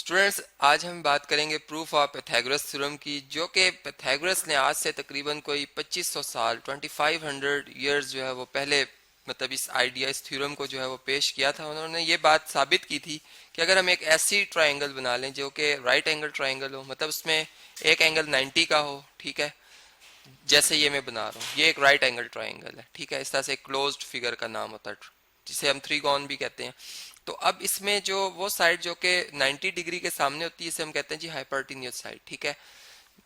Students, आज हम बात करेंगे प्रूफ ऑफ pythagoras थ्योरम की, जो कि pythagoras ने आज से तकरीबन कोई 2500 साल 2500 इयर्स जो है वो पहले मतलब इस आइडिया इस थ्योरम को जो है वो पेश किया था। उन्होंने ये बात साबित की थी कि अगर हम एक ऐसी ट्रायंगल बना लें जो कि राइट एंगल ट्रायंगल हो, मतलब उसमें एक एंगल 90 का हो, ठीक है, जैसे ये मैं बना रहा हूँ, ये एक राइट एंगल ट्रायंगल है, ठीक है, इस तरह से क्लोज्ड फिगर का नाम होता है जिसे हम थ्रीगोन भी कहते हैं। तो अब इसमें जो वो साइड जो कि 90 डिग्री के सामने होती है इसे हम कहते हैं जी हाइपरटीनियस साइड, ठीक है,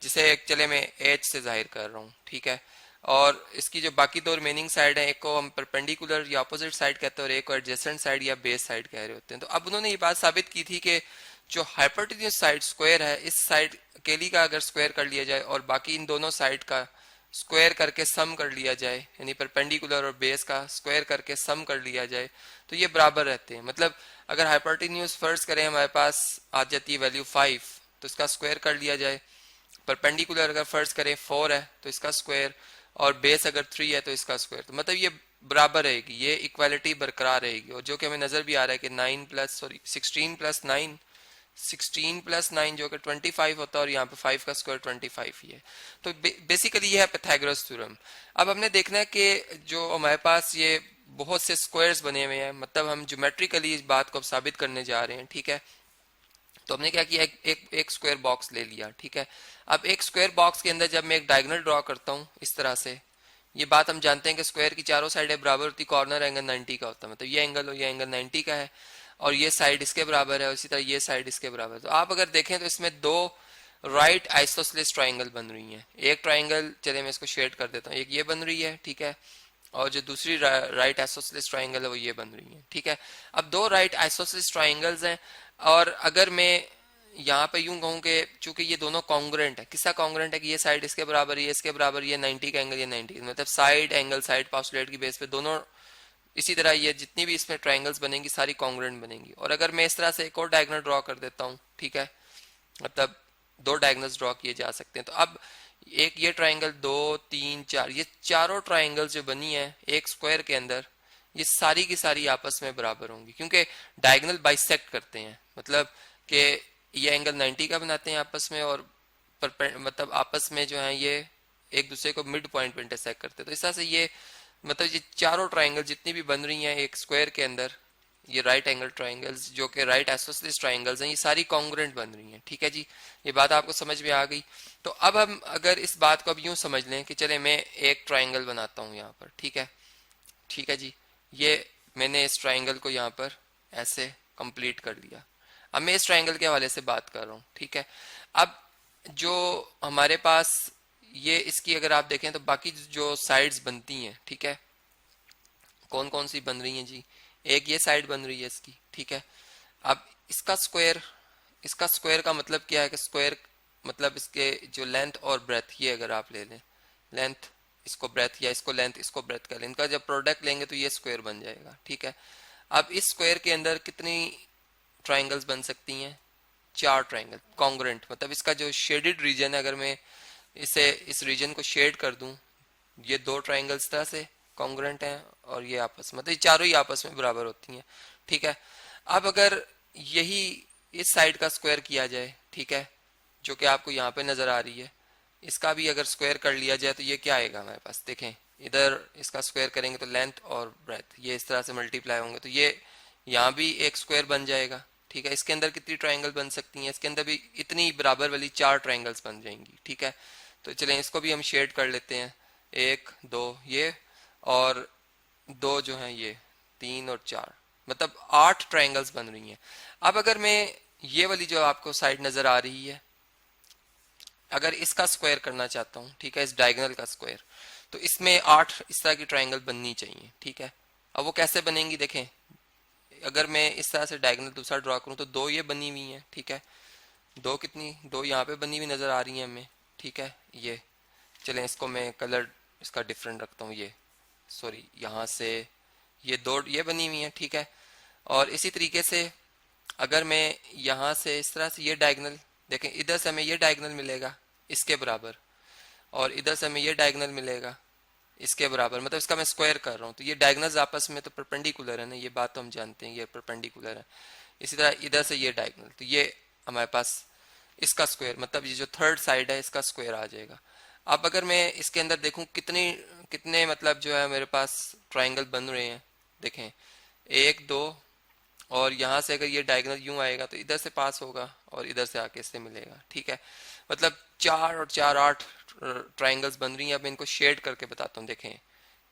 जिसे चले मैं एच से जाहिर कर रहा हूँ, ठीक है। और इसकी जो बाकी दो रिमेनिंग साइड है, एक को हम परपेंडिकुलर या अपोजिट साइड कहते हैं और एक को एडजेसेंट साइड या बेस साइड कह रहे होते हैं। तो अब उन्होंने ये बात साबित की थी कि जो हाइपरटीनियस साइड स्क्वायर है, इस साइड अकेली का अगर स्क्वायर कर लिया जाए और बाकी इन दोनों साइड का स्क्वायर करके सम कर लिया जाए, यानी परपेंडिकुलर और बेस का स्क्वायर करके सम कर लिया जाए, तो ये बराबर रहते हैं। मतलब अगर हाइपरटीन्यूस फर्ज करें हमारे पास आ जाती है वैल्यू 5, तो इसका स्क्वायर कर लिया जाए। परपेंडिकुलर अगर फर्ज करें 4 है तो इसका स्क्वायर, और बेस अगर 3 है तो इसका स्क्वायर, तो मतलब ये बराबर रहेगी, ये इक्वालिटी बरकरार रहेगी। और जो कि हमें नजर भी आ रहा है कि 16 + 9 जो कि 25 होता है, और यहाँ पे 5 का स्क्वायर 25 ही है। तो बेसिकली ये है pythagoras थ्योरम। अब हमने देखना है कि जो हमारे पास ये बहुत से स्क्वायर्स बने हुए हैं, मतलब हम ज्योमेट्रिकली इस बात को साबित करने जा रहे हैं, ठीक है। तो हमने क्या किया, एक स्क्वायर बॉक्स ले लिया, ठीक है। अब एक स्क्वायर बॉक्स के अंदर जब मैं एक डायगोनल ड्रॉ करता हूँ इस तरह से, ये बात हम जानते हैं कि स्क्वायर की चारों साइडें बराबर होती, कॉर्नर एंगल 90 का होता है, मतलब ये एंगल हो, ये एंगल 90 का है और ये साइड इसके बराबर है और इसी तरह ये साइड इसके बराबर है। तो आप अगर देखें तो इसमें दो राइट आइसोसेलेस ट्राइंगल बन रही हैं। एक ट्राइंगल, चले मैं इसको शेड कर देता हूँ, एक ये बन रही है, ठीक है, और जो दूसरी राइट आइसोसेलेस ट्राइंगल है वो ये बन रही है, ठीक है। अब दो राइट आइसोसेलेस ट्राइंगल्स हैं, और अगर मैं यहाँ पे यूं कहूँ कि चूंकि ये दोनों कॉन्ग्रुएंट है, किसका कॉन्ग्रुएंट है कि ये साइड इसके बराबर, ये इसके बराबर, ये 90 का एंगल, ये 90, मतलब साइड एंगल साइड पोस्टुलेट की बेस पे दोनों इसी तरह ये जितनी भी इसमें ट्राइंगल्स बनेंगी सारी कॉन्ग्रुएंट बनेंगी। और अगर मैं इस तरह से एक और डायगोनल ड्रॉ कर देता हूँ, ठीक है, मतलब दो डायगोनल्स ड्रॉ किए जा सकते हैं। तो अब एक ये ट्राइंगल, 2 3 4, ये चारों ट्राइंगल्स जो बनी है एक स्क्वायर के अंदर, ये सारी की सारी आपस में बराबर होंगी, क्योंकि डायगोनल बाइसेक्ट करते हैं, मतलब कि ये एंगल 90 का बनाते हैं आपस में, और मतलब आपस में जो है ये एक दूसरे को मिड पॉइंट पे इंटरसेक्ट करते हैं। तो इस तरह से ये मतलब ये चारों ट्राइंगल जितनी भी बन रही हैं एक स्क्वायर के अंदर, ये राइट एंगल ट्राइंगल्स जो कि राइट आइसोसेलेस ट्राइंगल्स हैं, ये सारी कॉन्ग्रुएंट बन रही हैं, ठीक है जी। ये बात आपको समझ में आ गई। तो अब हम अगर इस बात को अब यूं समझ लें कि चले मैं एक ट्राइंगल बनाता हूं यहाँ पर, ठीक है, ठीक है जी, ये मैंने इस ट्राइंगल को यहाँ पर ऐसे कंप्लीट कर लिया। अब मैं इस ट्राइंगल के हवाले से बात कर रहा हूँ, ठीक है। अब जो हमारे पास ये इसकी अगर आप देखें तो बाकी जो साइड्स बनती हैं, ठीक है, कौन कौन सी बन रही हैं जी, एक ये साइड बन रही है इसकी, ठीक है। अब इसका स्क्वायर का मतलब क्या है कि स्क्वायर मतलब इसके जो लेंथ और ब्रेथ, ये अगर आप ले लें लेंथ, इसको ब्रेथ, या इसको लेंथ इसको ब्रेथ कर लें, इनका जब प्रोडक्ट लेंगे तो ये स्क्वायर बन जाएगा, ठीक है। अब इस स्क्वायर के अंदर कितनी ट्राइंगल्स बन सकती हैं, 4 ट्राइंगल कॉन्ग्रुएंट, मतलब इसका जो शेडेड रीजन है, अगर मैं इसे इस रीजन को शेड कर दूं, ये दो ट्राइंगल्स तरह से कॉन्ग्रुएंट हैं और ये आपस मतलब ये चारों ही आपस में बराबर होती हैं, ठीक है। अब अगर यही इस साइड का स्क्वायर किया जाए, ठीक है, जो कि आपको यहाँ पे नजर आ रही है, इसका भी अगर स्क्वायर कर लिया जाए तो ये क्या आएगा हमारे पास, देखें इधर इसका स्क्वायर करेंगे तो लेंथ और ब्रेथ ये इस तरह से मल्टीप्लाई होंगे, तो ये यहाँ भी एक स्क्वायर बन जाएगा, ठीक है। इसके अंदर कितनी ट्राइंगल बन सकती हैं, इसके अंदर भी इतनी बराबर वाली 4 ट्राइंगल्स बन जाएंगी, ठीक है। तो चलें इसको भी हम शेड कर लेते हैं, 1 2 ये, और 2 जो हैं ये 3 और 4, मतलब 8 ट्राइंगल्स बन रही हैं। अब अगर मैं ये वाली जो आपको साइड नजर आ रही है, अगर इसका स्क्वायर करना चाहता हूँ, ठीक है, इस डायगोनल का स्क्वायर, तो इसमें 8 इस तरह की ट्राइंगल बननी चाहिए, ठीक है। अब वो कैसे बनेंगी, देखें, अगर मैं इस तरह से डायगोनल दूसरा ड्रॉ करूँ तो 2 ये बनी हुई हैं, ठीक है, 2 कितनी, 2 यहाँ पे बनी हुई नजर आ रही हैं हमें, ठीक है। ये चलें इसको मैं कलर इसका डिफरेंट रखता हूँ, ये सॉरी यहाँ से ये 2 ये बनी हुई हैं, ठीक है। और इसी तरीके से अगर मैं यहाँ से इस तरह से ये डायगोनल देखें, इधर से हमें ये डायगोनल मिलेगा इसके बराबर, और इधर से हमें ये डायगोनल मिलेगा इसके बराबर, मतलब इसका मैं स्क्वायर कर रहा हूँ, तो ये डायगोनल्स आपस में तो परपेंडिकुलर है ना, ये बात तो हम जानते हैं, ये परपेंडिकुलर है। इसी तरह इधर से ये डायगोनल, तो ये हमारे पास इसका स्क्वायर, मतलब ये जो थर्ड साइड है इसका स्क्वायर आ जाएगा। अब अगर मैं इसके अंदर देखूं कितने कितने मतलब जो है मेरे पास ट्राइंगल बन रहे हैं, देखें 1 2, और यहाँ से अगर ये डायगोनल यूं आएगा तो इधर से पास होगा और इधर से आके इससे मिलेगा, ठीक है। मतलब 4 और 4 8 ट्राइंगल्स बन रही हैं। अब मैं इनको शेड करके बताता हूँ, देखें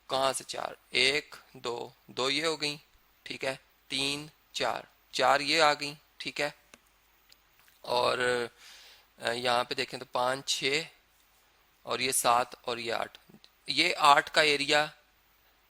कहाँ से 4, 1 2, 2 ये हो गई, ठीक है, 3 4, 4 ये आ गई, ठीक है। और यहाँ पे देखें तो 5 6 और ये 7 और ये 8, ये 8 का एरिया,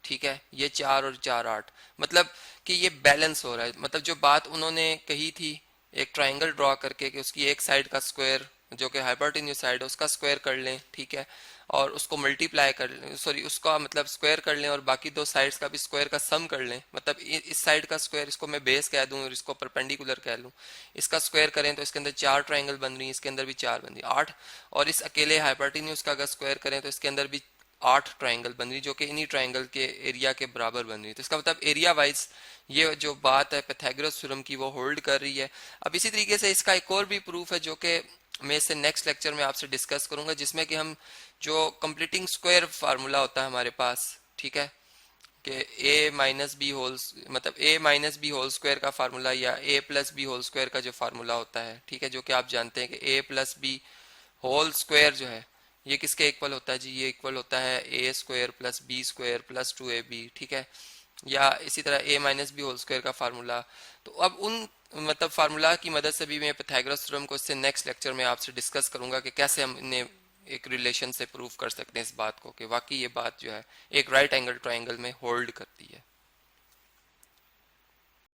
ठीक है, ये 4 और 4 8, मतलब कि ये बैलेंस हो रहा है। मतलब जो बात उन्होंने कही थी एक ट्राइंगल ड्रॉ करके कि उसकी एक साइड का स्क्वायर जो कि हाइपोटेन्यूज साइड है उसका स्क्वायर कर लें, ठीक है, और उसको मल्टीप्लाई कर लें, सॉरी उसका मतलब स्क्वायर कर लें और बाकी दो साइड्स का भी स्क्वायर का सम कर लें। मतलब इस साइड का स्क्वायर इसको मैं बेस कह दूं और इसको परपेंडिकुलर कह लूं, इसका स्क्वायर करें तो इसके अंदर 4 ट्राइंगल बन रही है, इसके अंदर भी 4 बन रही है 8, और इस अकेले हाइपोटेन्यूज का अगर स्क्वायर करें तो इसके अंदर भी 8 ट्राइंगल बन रही जो कि इन्हीं ट्राइंगल के एरिया के बराबर बन रही। तो इसका मतलब एरिया वाइज ये जो बात है पाइथागोरस थ्योरम की वो होल्ड कर रही है। अब इसी तरीके से इसका एक और भी प्रूफ है जो कि मैं इससे नेक्स्ट लेक्चर में आपसे डिस्कस करूंगा, जिसमें कि हम जो कंप्लीटिंग स्क्वायर फार्मूला होता है हमारे पास, ठीक है, कि a माइनस बी होल्स मतलब a minus B whole square का फार्मूला या a plus B whole square का जो फार्मूला होता है, ठीक है, जो कि आप जानते हैं कि a plus B whole square जो है ये किसके इक्वल होता है जी, ये इक्वल होता है A square plus B square plus 2ab, ठीक है, या इसी तरह a minus B whole square का फार्मूला। तो अब उन मतलब फार्मूला की मदद से भी मैं पाइथागोरस थ्योरम को इससे नेक्स्ट लेक्चर में आपसे डिस्कस करूंगा कि कैसे हम इन्हें एक रिलेशन से प्रूव कर सकते हैं इस बात को कि वाकई ये बात जो है एक राइट एंगल ट्राइंगल में होल्ड करती है।